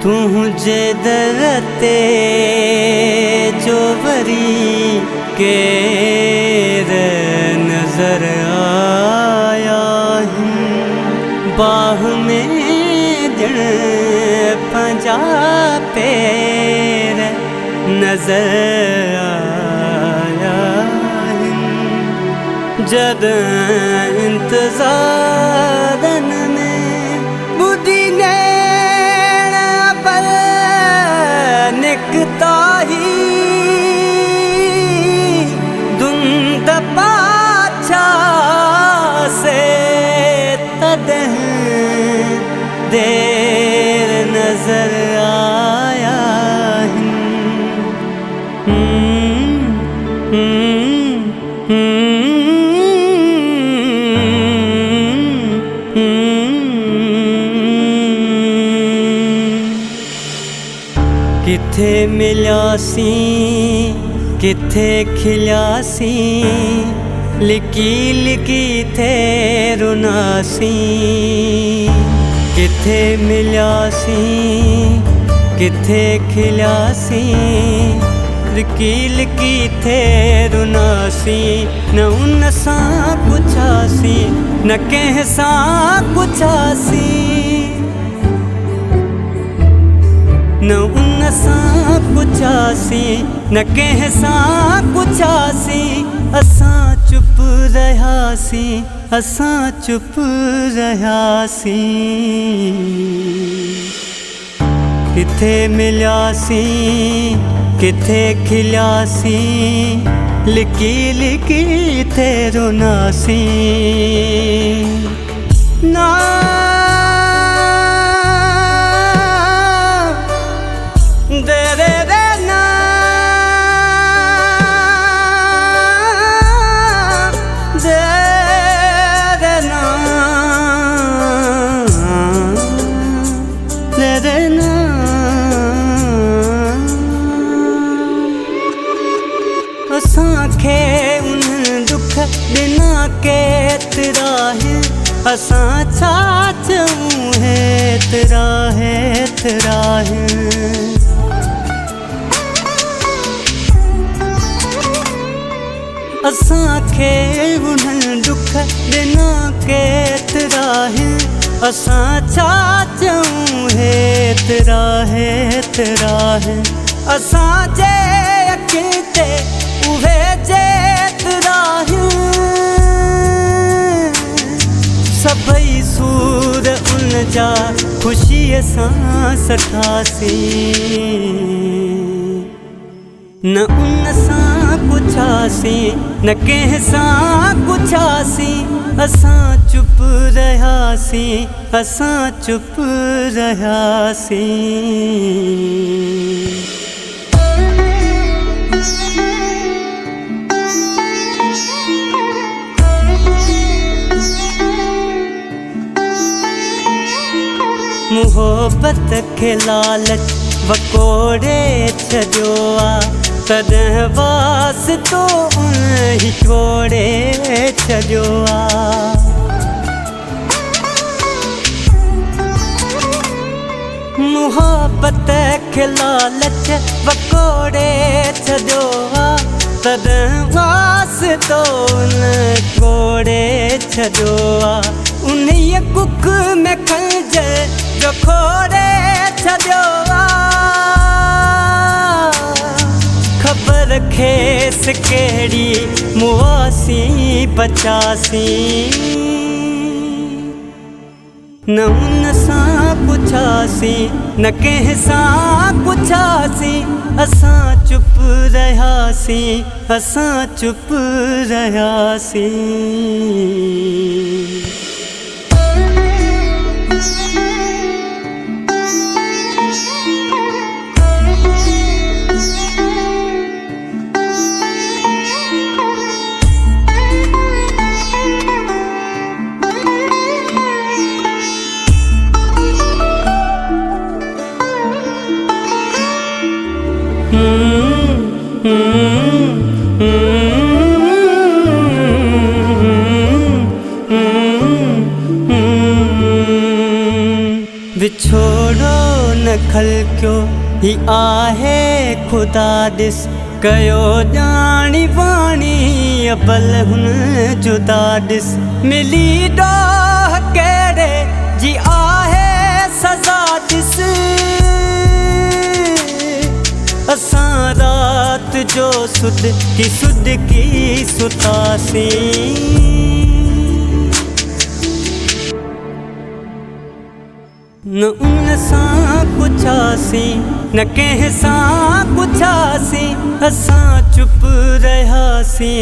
तुझे दरते जो बरी के नजर आया बाह में जड़ पंजा पेर नजर आया जद इंतजारन में बुद्धि ने पर निकता ही धुंध पाछा से तदह देर नजर आया किथे मिल्यासी किथे खिल्यासी लिकी लिकी थे रुनासी किथे मिल्यासी किथे खिल्यासी लिकी लिकी थे रुनासी न उन सा पुछासी न कंहिं सा पुछासी न उन सा पुछासी न कंहिं सा पुछासी असां चुप रहियासी असां चुप रहियासी किथे मिल्यासी किथे खिल्यासी लिकी लिकी थे रुनासी ना दे रे रे ना दे रे ना दे रे ना असांखे उन दुख बिना केतिरा है असां छा चऊं हेतिरा हेतिरा है असांखे उन्हनि दुख बिना केतिरा है असां छा चऊं हेतिरा हेतिरा है असांजे अॻिते उहे जेतिरा है सभई सूर उन जा ख़ुशीअ सां सठासी न उन सां पुछासी न कंहिं सां पुछासी असां चुप रहियासी असां चुप रहियासी मोहब्बत खे लालच वकोड़े छॾियो आहे तॾहिं वास्तो ही छोड़े छॾियो आहे मोहब्बत खे लालच वकोड़े छॾियो आहे तॾहिं वास्तो छोड़े छॾियो आहे उन्हीअ कुख में खंजर जो खोड़े छॾियो ख़बर खेसि कहिड़ी मुआसी बचासी न उन सां पुछासी न कंहिं सां पुछासी असां चुप रहियासी असां चुप रहियासी छोड़ो न खलक्यो ही आहे खुदा ॾिस कयो ॼाणी वाणी अबल हुन जुदा ॾिस मिली ॾोह कहिड़े जी आहे सज़ा ॾिस असां रात जो सुध की सुतासीं न उन सां पुछासीं न कंहिं सां पुछासीं असां चुप रहियासीं